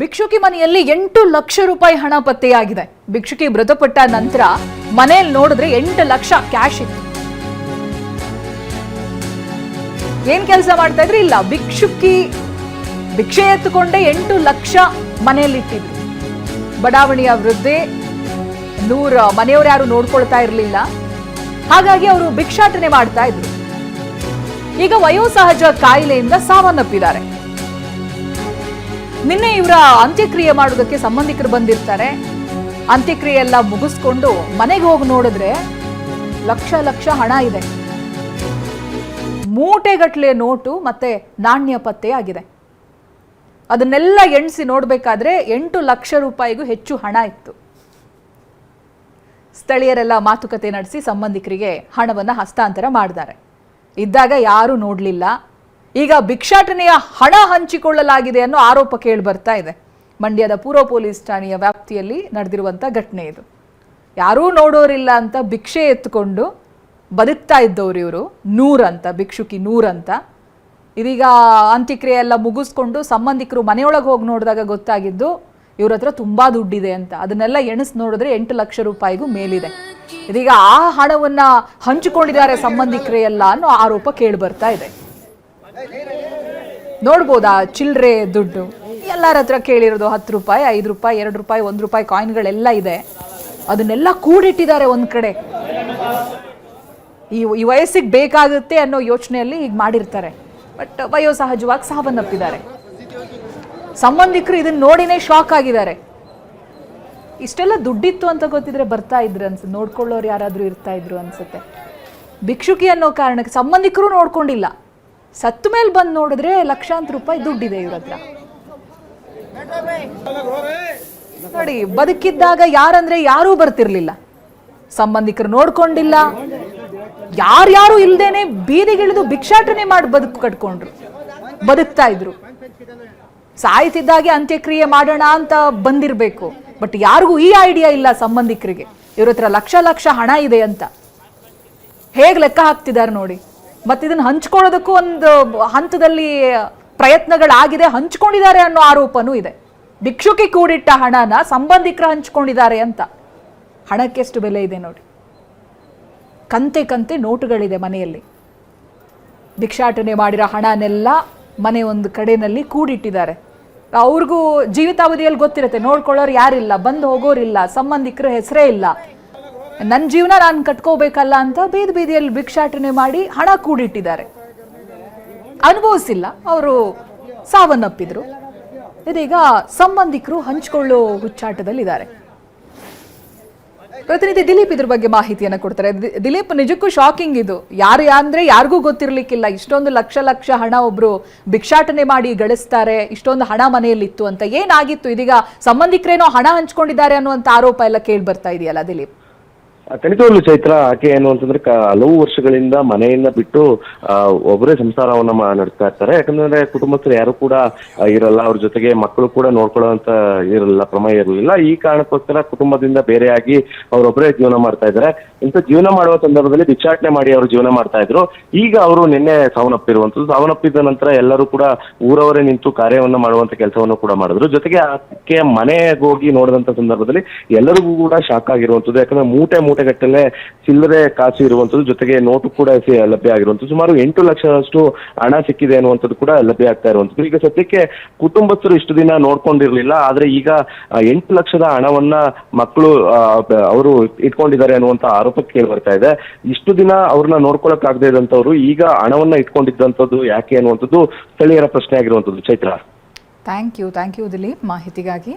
ಭಿಕ್ಷುಕಿ ಮನೆಯಲ್ಲಿ 8 ಲಕ್ಷ ರೂಪಾಯಿ ಹಣ ಪತ್ತೆಯಾಗಿದೆ. ಭಿಕ್ಷುಕಿ ಮೃತಪಟ್ಟ ನಂತರ ಮನೆಯಲ್ಲಿ ನೋಡಿದ್ರೆ 8 ಲಕ್ಷ ಕ್ಯಾಶ್ ಇತ್ತು. ಏನ್ ಕೆಲಸ ಮಾಡ್ತಾ ಇದ್ರಿ? ಇಲ್ಲ, ಭಿಕ್ಷೆ ಎತ್ತುಕೊಂಡೆ 8 ಲಕ್ಷ ಮನೆಯಲ್ಲಿ ಇಟ್ಟಿದ್ರು. ಬಡಾವಣೆಯ ವೃದ್ಧೆ ನೂರ್ ಮನೆಯವರು ಯಾರು ನೋಡ್ಕೊಳ್ತಾ ಇರಲಿಲ್ಲ, ಹಾಗಾಗಿ ಅವರು ಭಿಕ್ಷಾಟನೆ ಮಾಡ್ತಾ ಇದ್ರು. ಈಗ ವಯೋಸಹಜ ಕಾಯಿಲೆಯಿಂದ ಸಾವನ್ನಪ್ಪಿದ್ದಾರೆ. ನಿನ್ನೆ ಇವರ ಅಂತ್ಯಕ್ರಿಯೆ ಮಾಡೋದಕ್ಕೆ ಸಂಬಂಧಿಕರು ಬಂದಿರ್ತಾರೆ. ಅಂತ್ಯಕ್ರಿಯೆ ಎಲ್ಲ ಮುಗಿಸ್ಕೊಂಡು ಮನೆಗೆ ಹೋಗಿ ನೋಡಿದ್ರೆ ಲಕ್ಷ ಲಕ್ಷ ಹಣ ಇದೆ. ಮೂಟೆಗಟ್ಟಲೆ ನೋಟು ಮತ್ತೆ ನಾಣ್ಯ ಪತ್ತೆಯಾಗಿದೆ. ಅದನ್ನೆಲ್ಲ ಎಣಿಸಿ ನೋಡ್ಬೇಕಾದ್ರೆ 8 ಲಕ್ಷ ರೂಪಾಯಿಗೂ ಹೆಚ್ಚು ಹಣ ಇತ್ತು. ಸ್ಥಳೀಯರೆಲ್ಲ ಮಾತುಕತೆ ನಡೆಸಿ ಸಂಬಂಧಿಕರಿಗೆ ಹಣವನ್ನ ಹಸ್ತಾಂತರ ಮಾಡಿದ್ದಾರೆ. ಇದ್ದಾಗ ಯಾರು ನೋಡ್ಲಿಲ್ಲ. ಈಗ ಭಿಕ್ಷಾಟನೆಯ ಹಣ ಹಂಚಿಕೊಳ್ಳಲಾಗಿದೆ ಅನ್ನೋ ಆರೋಪ ಕೇಳಿ ಬರ್ತಾ ಇದೆ. ಮಂಡ್ಯದ ಪೂರ್ವ ಪೊಲೀಸ್ ಠಾಣೆಯ ವ್ಯಾಪ್ತಿಯಲ್ಲಿ ನಡೆದಿರುವಂತ ಘಟನೆ ಇದು. ಯಾರೂ ನೋಡೋರಿಲ್ಲ ಅಂತ ಭಿಕ್ಷೆ ಎತ್ತುಕೊಂಡು ಬದುಕ್ತಾ ಇದ್ದವ್ರು ಇವರು. ಭಿಕ್ಷುಕಿ ನೂರ್ ಅಂತ. ಇದೀಗ ಅಂತ್ಯಕ್ರಿಯೆ ಎಲ್ಲ ಮುಗಿಸ್ಕೊಂಡು ಸಂಬಂಧಿಕರು ಮನೆಯೊಳಗೆ ಹೋಗಿ ನೋಡಿದಾಗ ಗೊತ್ತಾಗಿದ್ದು ಇವ್ರ ಹತ್ರ ತುಂಬಾ ದುಡ್ಡಿದೆ ಅಂತ. ಅದನ್ನೆಲ್ಲ ಎಣಿಸ್ ನೋಡಿದ್ರೆ 8 ಲಕ್ಷ ರೂಪಾಯಿಗೂ ಮೇಲಿದೆ. ಇದೀಗ ಆ ಹಣವನ್ನ ಹಂಚಿಕೊಂಡಿದ್ದಾರೆ ಸಂಬಂಧಿಕರೇ ಎಲ್ಲ ಅನ್ನೋ ಆರೋಪ ಕೇಳಿ ಬರ್ತಾ ಇದೆ. ನೋಡ್ಬೋದಾ ಚಿಲ್ಲರೆ ದುಡ್ಡು ಎಲ್ಲರ ಹತ್ರ ಕೇಳಿರೋದು 10 ರೂಪಾಯಿ, 5 ರೂಪಾಯಿ, 2 ರೂಪಾಯಿ, 1 ರೂಪಾಯಿ ಕಾಯಿನ್ಗಳೆಲ್ಲ ಇದೆ. ಅದನ್ನೆಲ್ಲ ಕೂಡಿಟ್ಟಿದ್ದಾರೆ ಒಂದ್ ಕಡೆ. ಈ ವಯಸ್ಸಿಗೆ ಬೇಕಾಗುತ್ತೆ ಅನ್ನೋ ಯೋಚನೆಯಲ್ಲಿ ಈಗ ಮಾಡಿರ್ತಾರೆ. ಬಟ್ ವಯೋಸಹಜವಾಗಿ ಸಾವನ್ನಪ್ಪಿದ್ದಾರೆ. ಸಂಬಂಧಿಕರು ಇದನ್ನ ನೋಡಿನೇ ಶಾಕ್ ಆಗಿದ್ದಾರೆ. ಇಷ್ಟೆಲ್ಲ ದುಡ್ಡಿತ್ತು ಅಂತ ಗೊತ್ತಿದ್ರೆ ಬರ್ತಾ ಇದ್ರು ಅನ್ಸುತ್ತೆ, ನೋಡ್ಕೊಳ್ಳೋರು ಯಾರಾದ್ರೂ ಇರ್ತಾ ಇದ್ರು ಅನ್ಸುತ್ತೆ. ಭಿಕ್ಷುಕಿ ಅನ್ನೋ ಕಾರಣಕ್ಕೆ ಸಂಬಂಧಿಕರು ನೋಡ್ಕೊಂಡಿಲ್ಲ. ಸತ್ತ ಮೇಲೆ ಬಂದು ನೋಡಿದ್ರೆ ಲಕ್ಷಾಂತರ ರೂಪಾಯಿ ದುಡ್ಡಿದೆ ಇವ್ರ ಹತ್ರ. ನೋಡಿ, ಬದುಕಿದ್ದಾಗ ಯಾರಂದ್ರೆ ಯಾರೂ ಬರ್ತಿರ್ಲಿಲ್ಲ. ಸಂಬಂಧಿಕರು ನೋಡ್ಕೊಂಡಿಲ್ಲ. ಯಾರ್ಯಾರು ಇಲ್ದೇನೆ ಬೀದಿಗಿಳಿದು ಭಿಕ್ಷಾಟನೆ ಮಾಡಿ ಬದುಕ್ತಾ ಇದ್ರು. ಸಾಯ್ತಿದ್ದಾಗೆ ಅಂತ್ಯಕ್ರಿಯೆ ಮಾಡೋಣ ಅಂತ ಬಂದಿರ್ಬೇಕು. ಬಟ್ ಯಾರಿಗೂ ಈ ಐಡಿಯಾ ಇಲ್ಲ ಸಂಬಂಧಿಕರಿಗೆ ಇವ್ರ ಹತ್ರ ಲಕ್ಷ ಲಕ್ಷ ಹಣ ಇದೆ ಅಂತ. ಹೇಗ್ ಲೆಕ್ಕ ಹಾಕ್ತಿದ್ದಾರೆ ನೋಡಿ. ಮತ್ತೆ ಇದನ್ನ ಹಂಚ್ಕೊಳ್ಳೋದಕ್ಕೂ ಒಂದು ಹಂತದಲ್ಲಿ ಪ್ರಯತ್ನಗಳಾಗಿದೆ, ಹಂಚ್ಕೊಂಡಿದ್ದಾರೆ ಅನ್ನೋ ಆರೋಪನೂ ಇದೆ. ಭಿಕ್ಷುಕಿ ಕೂಡಿಟ್ಟ ಹಣನ ಸಂಬಂಧಿಕರು ಹಂಚ್ಕೊಂಡಿದ್ದಾರೆ ಅಂತ. ಹಣಕ್ಕೆಷ್ಟು ಬೆಲೆ ಇದೆ ನೋಡಿ. ಕಂತೆ ನೋಟುಗಳಿದೆ ಮನೆಯಲ್ಲಿ. ಭಿಕ್ಷಾಟನೆ ಮಾಡಿರೋ ಹಣನೆಲ್ಲ ಮನೆ ಒಂದು ಕಡೆಯಲ್ಲಿ ಕೂಡಿಟ್ಟಿದ್ದಾರೆ. ಅವ್ರಿಗೂ ಜೀವಿತಾವಧಿಯಲ್ಲಿ ಗೊತ್ತಿರುತ್ತೆ, ನೋಡ್ಕೊಳ್ಳೋರು ಯಾರಿಲ್ಲ, ಬಂದು ಹೋಗೋರಿಲ್ಲ, ಸಂಬಂಧಿಕರ ಹೆಸರೇ ಇಲ್ಲ. ನನ್ನ ಜೀವನ ನಾನು ಕಟ್ಕೋಬೇಕಲ್ಲ ಅಂತ ಬೀದಿಯಲ್ಲಿ ಭಿಕ್ಷಾಟನೆ ಮಾಡಿ ಹಣ ಕೂಡಿಟ್ಟಿದ್ದಾರೆ. ಅನುಭವಿಸಿಲ್ಲ, ಅವರು ಸಾವನ್ನಪ್ಪಿದ್ರು. ಇದೀಗ ಸಂಬಂಧಿಕರು ಹಂಚಿಕೊಳ್ಳೋ ಹುಚ್ಚಾಟದಲ್ಲಿದ್ದಾರೆ. ಪ್ರತಿನಿಧಿ ದಿಲೀಪ್ ಇದ್ರ ಬಗ್ಗೆ ಮಾಹಿತಿಯನ್ನು ಕೊಡ್ತಾರೆ. ದಿಲೀಪ್, ನಿಜಕ್ಕೂ ಶಾಕಿಂಗ್ ಇದು. ಅಂದ್ರೆ ಯಾರಿಗೂ ಗೊತ್ತಿರ್ಲಿಕ್ಕಿಲ್ಲ ಇಷ್ಟೊಂದು ಲಕ್ಷ ಲಕ್ಷ ಹಣ ಒಬ್ರು ಭಿಕ್ಷಾಟನೆ ಮಾಡಿ ಗಳಿಸ್ತಾರೆ, ಇಷ್ಟೊಂದು ಹಣ ಮನೆಯಲ್ಲಿತ್ತು ಅಂತ. ಏನಾಗಿತ್ತು? ಇದೀಗ ಸಂಬಂಧಿಕರೇನೋ ಹಣ ಹಂಚ್ಕೊಂಡಿದ್ದಾರೆ ಅನ್ನುವಂತ ಆರೋಪ ಎಲ್ಲ ಕೇಳಿ ಬರ್ತಾ ಇದೆಯಲ್ಲ ದಿಲೀಪ್. ಖಂಡಿತವಾಗ್ಲು ಚೈತ್ರ, ಆಕೆ ಏನು ಅಂತಂದ್ರೆ ಹಲವು ವರ್ಷಗಳಿಂದ ಮನೆಯನ್ನ ಬಿಟ್ಟು ಒಬ್ಬರೇ ಸಂಸಾರವನ್ನ ನಡೆಸ್ತಾ ಇರ್ತಾರೆ. ಯಾಕಂದ್ರೆ ಕುಟುಂಬಸ್ಥರು ಯಾರು ಕೂಡ ಇರಲ್ಲ, ಅವ್ರ ಜೊತೆಗೆ ಮಕ್ಕಳು ಕೂಡ ನೋಡ್ಕೊಳ್ಳೋಂತ ಇರಲಿಲ್ಲ, ಪ್ರಮೇಯ ಇರಲಿಲ್ಲ. ಈ ಕಾರಣಕ್ಕೋಸ್ಕರ ಕುಟುಂಬದಿಂದ ಬೇರೆಯಾಗಿ ಅವರೊಬ್ಬರೇ ಜೀವನ ಮಾಡ್ತಾ ಇದ್ದಾರೆ. ಇಂಥ ಜೀವನ ಮಾಡುವ ಸಂದರ್ಭದಲ್ಲಿ ಭಿಕ್ಷಾಟನೆ ಮಾಡಿ ಅವರು ಜೀವನ ಮಾಡ್ತಾ ಇದ್ರು. ಈಗ ಅವರು ನಿನ್ನೆ ಸಾವನ್ನಪ್ಪಿರುವಂತದ್ದು. ಸಾವನ್ನಪ್ಪಿದ ನಂತರ ಎಲ್ಲರೂ ಕೂಡ ಊರವರೇ ನಿಂತು ಕಾರ್ಯವನ್ನ ಮಾಡುವಂತ ಕೆಲಸವನ್ನು ಕೂಡ ಮಾಡಿದ್ರು. ಜೊತೆಗೆ ಆಕೆ ಮನೆಗೆ ಹೋಗಿ ನೋಡಿದಂತ ಸಂದರ್ಭದಲ್ಲಿ ಎಲ್ಲರಿಗೂ ಕೂಡ ಶಾಕ್ ಆಗಿರುವಂತದ್ದು. ಯಾಕಂದ್ರೆ ಮೂಟೆಗಟ್ಟಲೆ ಚಿಲ್ಲರೆ ಕಾಸು ಇರುವಂತದ್ದು, ಜೊತೆಗೆ ನೋಟು ಕೂಡ ಲಭ್ಯ ಆಗಿರುವಂತದ್ದು. ಸುಮಾರು 8 ಲಕ್ಷದಷ್ಟು ಹಣ ಸಿಕ್ಕಿದೆ ಅನ್ನುವಂಥದ್ದು ಕೂಡ ಲಭ್ಯ ಆಗ್ತಾ ಇರುವಂತದ್ದು. ಈಗ ಸದ್ಯಕ್ಕೆ ಕುಟುಂಬಸ್ಥರು ಇಷ್ಟು ದಿನ ನೋಡ್ಕೊಂಡಿರ್ಲಿಲ್ಲ, ಆದ್ರೆ ಈಗ 8 ಲಕ್ಷದ ಹಣವನ್ನ ಮಕ್ಕಳು ಅವರು ಇಟ್ಕೊಂಡಿದ್ದಾರೆ ಅನ್ನುವಂತ ಆರೋಪ ಕೇಳಿ ಬರ್ತಾ ಇದೆ. ಇಷ್ಟು ದಿನ ಅವ್ರನ್ನ ನೋಡ್ಕೊಳಕ್ ಆಗದೆ ಇದ್ದಂಥವ್ರು ಈಗ ಹಣವನ್ನ ಇಟ್ಕೊಂಡಿದ್ದಂಥದ್ದು ಯಾಕೆ ಅನ್ನುವಂಥದ್ದು ಸ್ಥಳೀಯರ ಪ್ರಶ್ನೆ ಆಗಿರುವಂತದ್ದು. ಚೈತ್ರ, ಥ್ಯಾಂಕ್ ಯು ದಿಲೀಪ್ ಮಾಹಿತಿಗಾಗಿ.